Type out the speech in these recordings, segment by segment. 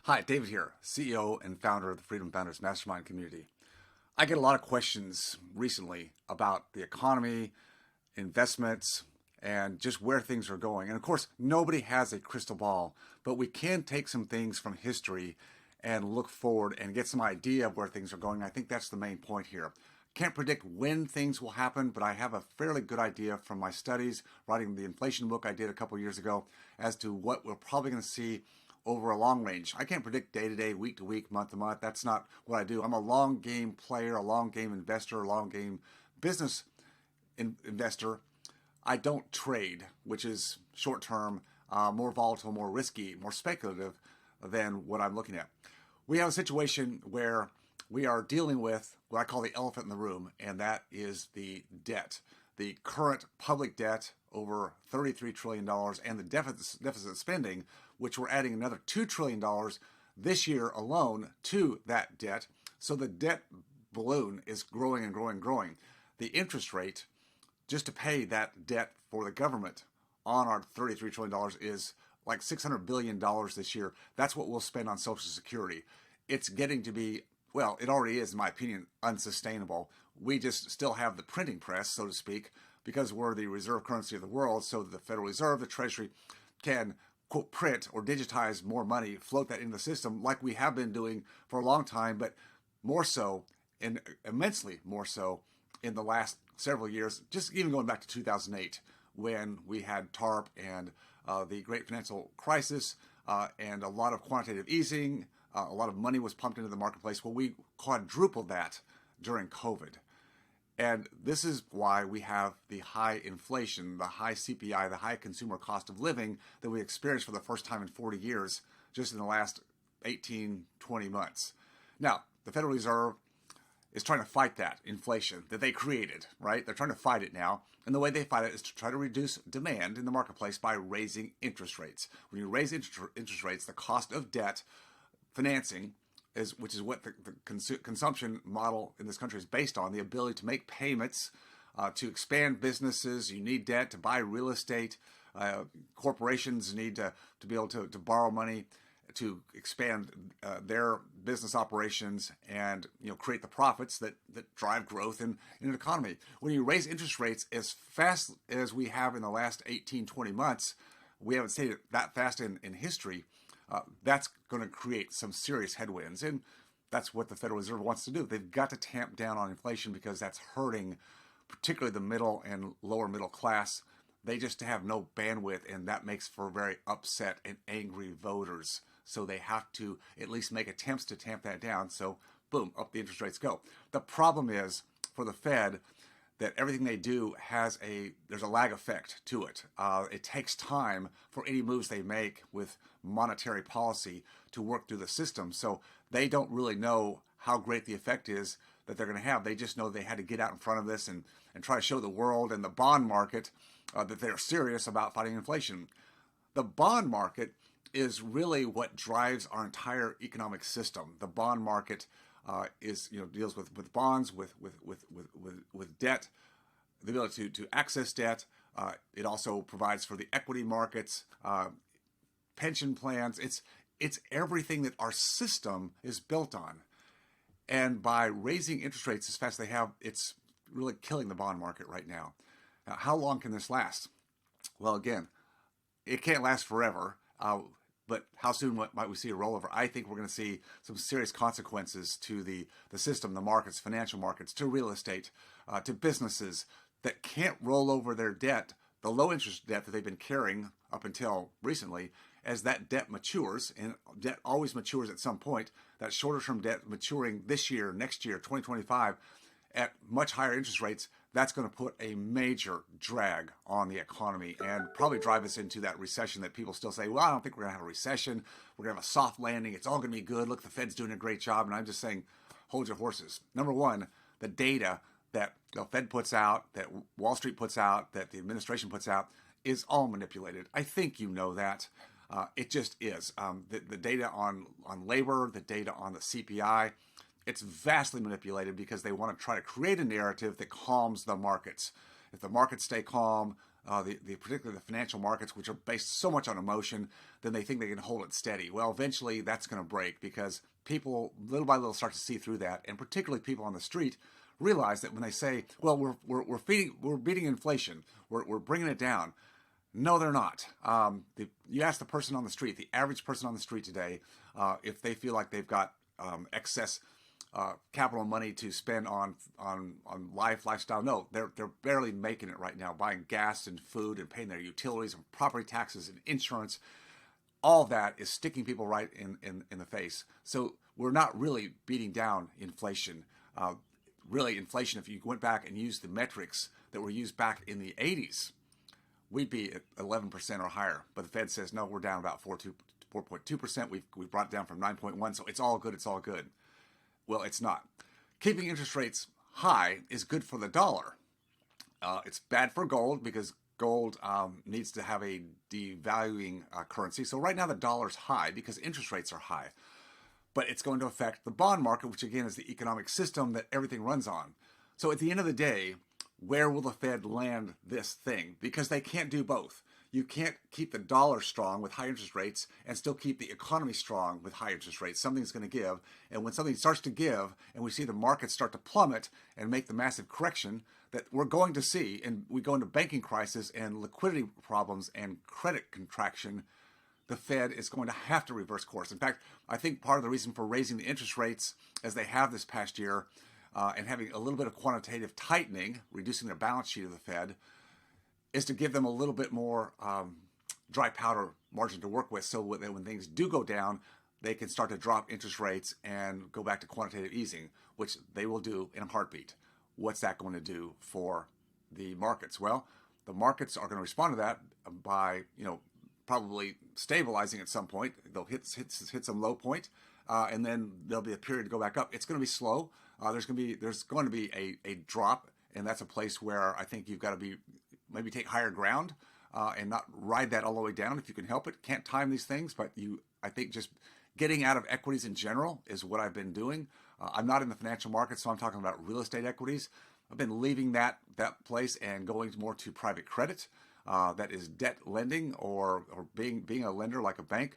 Hi, David here, CEO and founder of the Freedom Founders Mastermind community. I get a lot of questions recently about the economy, investments, and just where things are going. And of course, nobody has a crystal ball, but we can take some things from history and look forward and get some idea of where things are going. I think that's the main point here. Can't predict when things will happen, but I have a fairly good idea from my studies, writing the inflation book I did a couple years ago, as to what we're probably going to see over a long range. I can't predict day to day, week to week, month to month. That's not what I do. I'm a long game player, a long game investor, a long game business investor. I don't trade, which is short term, more volatile, more risky, more speculative than what I'm looking at. We have a situation where we are dealing with what I call the elephant in the room, and that is the debt. The current public debt, over $33 trillion, and the deficit spending, which we're adding another $2 trillion this year alone to that debt. So the debt balloon is growing and growing and growing. The interest rate just to pay that debt for the government on our $33 trillion is like $600 billion this year. That's what we'll spend on Social Security. It's getting to be, well, it already is, in my opinion, unsustainable. We just still have the printing press, so to speak, because we're the reserve currency of the world, so the Federal Reserve, the Treasury, can, quote, print or digitize more money, float that into the system like we have been doing for a long time, but more so, and immensely more so, in the last several years, just even going back to 2008, when we had TARP and the great financial crisis and a lot of quantitative easing, a lot of money was pumped into the marketplace. Well, we quadrupled that during COVID. And this is why we have the high inflation, the high CPI, the high consumer cost of living that we experienced for the first time in 40 years, just in the last 18, 20 months. Now, the Federal Reserve is trying to fight that inflation that they created, right? They're trying to fight it now. And the way they fight it is to try to reduce demand in the marketplace by raising interest rates. When you raise interest rates, the cost of debt financing, which is what the consumption model in this country is based on, the ability to make payments, to expand businesses. You need debt to buy real estate. Corporations need to be able to borrow money to expand their business operations and create the profits that drive growth in an economy. When you raise interest rates as fast as we have in the last 18, 20 months, we haven't seen it that fast in history, that's going to create some serious headwinds. And that's what the Federal Reserve wants to do. They've got to tamp down on inflation because that's hurting particularly the middle and lower middle class. They just have no bandwidth, and that makes for very upset and angry voters. So they have to at least make attempts to tamp that down. So boom, up the interest rates go. The problem is for the Fed that everything they do there's a lag effect to it. It takes time for any moves they make with monetary policy to work through the system. So they don't really know how great the effect is that they're going to have. They just know they had to get out in front of this and try to show the world and the bond market that they're serious about fighting inflation. The bond market is really what drives our entire economic system. The bond market deals with bonds, with debt, the ability to access debt. It also provides for the equity markets, pension plans. It's everything that our system is built on. And by raising interest rates as fast as they have, it's really killing the bond market right now. Now, how long can this last? Well, again, it can't last forever. But how soon might we see a rollover? I think we're going to see some serious consequences to the system, the markets, financial markets, to real estate, to businesses that can't roll over their debt, the low interest debt that they've been carrying up until recently. As that debt matures, and debt always matures at some point, that shorter term debt maturing this year, next year, 2025, at much higher interest rates, that's going to put a major drag on the economy and probably drive us into that recession that people still say, well, I don't think we're going to have a recession. We're going to have a soft landing. It's all going to be good. Look, the Fed's doing a great job. And I'm just saying, hold your horses. Number one, the data that the Fed puts out, that Wall Street puts out, that the administration puts out is all manipulated. I think you know that. It just is. The data on labor, the data on the CPI, it's vastly manipulated because they want to try to create a narrative that calms the markets. If the markets stay calm, particularly the financial markets, which are based so much on emotion, then they think they can hold it steady. Well, eventually that's going to break because people little by little start to see through that, and particularly people on the street realize that when they say, "Well, we're beating inflation, we're bringing it down." No, they're not. You ask the person on the street, the average person on the street today, if they feel like they've got excess capital money to spend on lifestyle. No, they're barely making it right now, buying gas and food and paying their utilities and property taxes and insurance. All that is sticking people right in the face. So we're not really beating down inflation. Really, inflation, if you went back and used the metrics that were used back in the 80s, we'd be at 11% or higher. But the Fed says, no, we're down about 4.2%. We've brought it down from 9.1, so it's all good, it's all good. Well, it's not. Keeping interest rates high is good for the dollar. It's bad for gold because gold needs to have a devaluing currency. So right now the dollar's high because interest rates are high. But it's going to affect the bond market, which again is the economic system that everything runs on. So at the end of the day, where will the Fed land this thing? Because they can't do both. You can't keep the dollar strong with high interest rates and still keep the economy strong with high interest rates. Something's going to give. And when something starts to give and we see the markets start to plummet and make the massive correction that we're going to see, and we go into banking crisis and liquidity problems and credit contraction, the Fed is going to have to reverse course. In fact, I think part of the reason for raising the interest rates as they have this past year and having a little bit of quantitative tightening, reducing their balance sheet of the Fed, is to give them a little bit more dry powder margin to work with so that when things do go down, they can start to drop interest rates and go back to quantitative easing, which they will do in a heartbeat. What's that going to do for the markets? Well, the markets are going to respond to that by, probably stabilizing at some point. They'll hit some low point, and then there'll be a period to go back up. It's going to be slow. There's going to be a drop, and that's a place where I think you've got to maybe take higher ground and not ride that all the way down if you can help it. Can't time these things, but I think just getting out of equities in general is what I've been doing. I'm not in the financial markets, so I'm talking about real estate equities. I've been leaving that place and going more to private credit. That is debt lending or being a lender like a bank,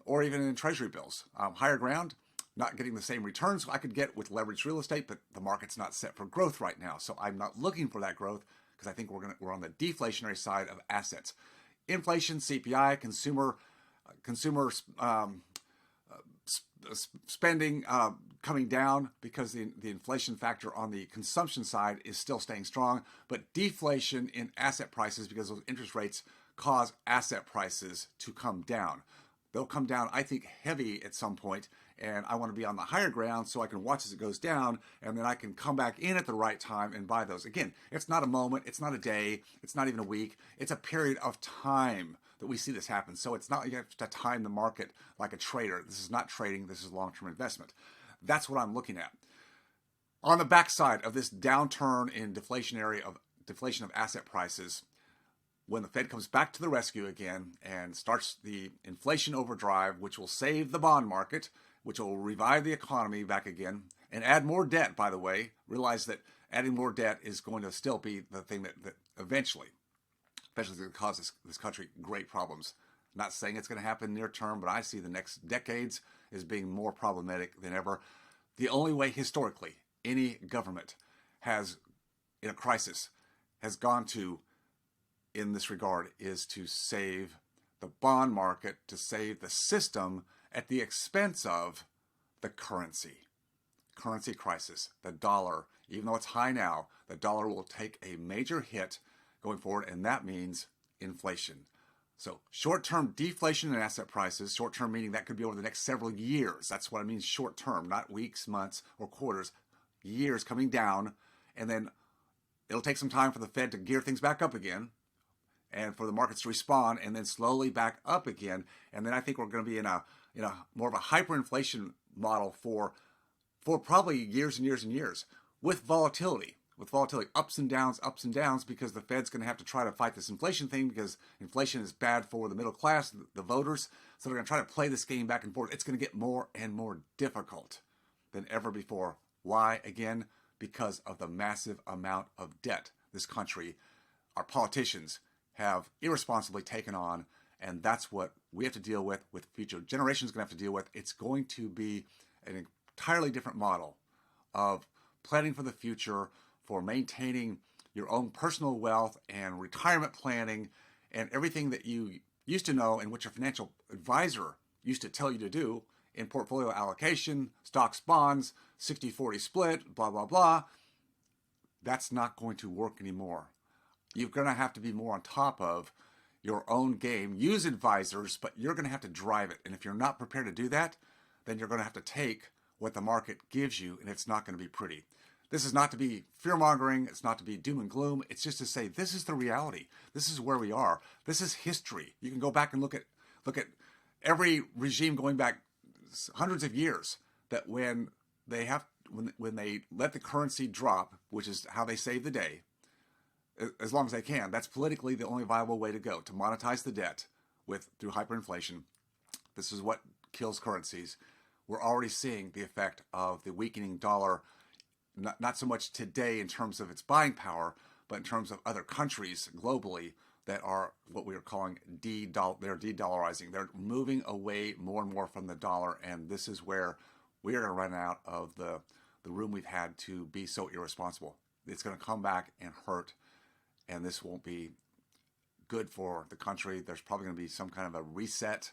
or even in treasury bills. Higher ground, not getting the same returns I could get with leveraged real estate, but the market's not set for growth right now. So I'm not looking for that growth because I think we're on the deflationary side of assets. Inflation, CPI, consumer spending coming down because the inflation factor on the consumption side is still staying strong, but deflation in asset prices because those interest rates cause asset prices to come down. They'll come down, I think, heavy at some point, and I want to be on the higher ground so I can watch as it goes down, and then I can come back in at the right time and buy those. Again, it's not a moment, it's not a day, it's not even a week, it's a period of time that we see this happen. So it's not like you have to time the market like a trader. This is not trading, this is long-term investment. That's what I'm looking at. On the backside of this downturn in deflation of asset prices, when the Fed comes back to the rescue again and starts the inflation overdrive, which will save the bond market, which will revive the economy back again, and add more debt, by the way, realize that adding more debt is going to still be the thing that eventually, especially going to cause this country great problems. I'm not saying it's going to happen near term, but I see the next decades as being more problematic than ever. The only way historically any government has, in a crisis, has gone to in this regard is to save the bond market, to save the system at the expense of the currency crisis. The dollar, even though it's high now, the dollar will take a major hit going forward, and that means inflation. So short-term deflation in asset prices, short-term meaning that could be over the next several years. That's what I mean short-term, not weeks, months, or quarters. Years coming down, and then it'll take some time for the Fed to gear things back up again and for the markets to respond and then slowly back up again. And then I think we're going to be in a more of a hyperinflation model for probably years and years and years with volatility. With volatility, ups and downs, because the Fed's going to have to try to fight this inflation thing because inflation is bad for the middle class, the voters. So they're going to try to play this game back and forth. It's going to get more and more difficult than ever before. Why? Again, because of the massive amount of debt this country, our politicians, have irresponsibly taken on, and that's what we have to deal with future generations going to have to deal with. It's going to be an entirely different model of planning for the future, for maintaining your own personal wealth and retirement planning and everything that you used to know and what your financial advisor used to tell you to do in portfolio allocation, stocks, bonds, 60-40 split, blah, blah, blah. That's not going to work anymore. You're going to have to be more on top of your own game. Use advisors, but you're going to have to drive it. And if you're not prepared to do that, then you're going to have to take what the market gives you, and it's not going to be pretty. This is not to be fear-mongering. It's not to be doom and gloom. It's just to say this is the reality. This is where we are. This is history. You can go back and look at every regime going back hundreds of years, that when they let the currency drop, which is how they save the day, as long as they can, that's politically the only viable way to go, to monetize the debt through hyperinflation. This is what kills currencies. We're already seeing the effect of the weakening dollar, not so much today in terms of its buying power, but in terms of other countries globally that are what we are calling they're de-dollarizing. They're moving away more and more from the dollar, and this is where we are going to run out of the room we've had to be so irresponsible. It's going to come back and hurt, and this won't be good for the country. There's probably going to be some kind of a reset,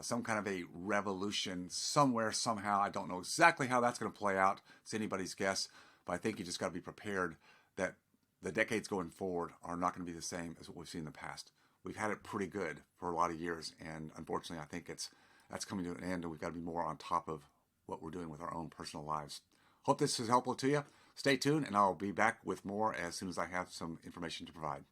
some kind of a revolution somewhere, somehow. I don't know exactly how that's going to play out. It's anybody's guess, but I think you just got to be prepared that the decades going forward are not going to be the same as what we've seen in the past. We've had it pretty good for a lot of years, and unfortunately, I think that's coming to an end, and we've got to be more on top of what we're doing with our own personal lives. Hope this is helpful to you. Stay tuned, and I'll be back with more as soon as I have some information to provide.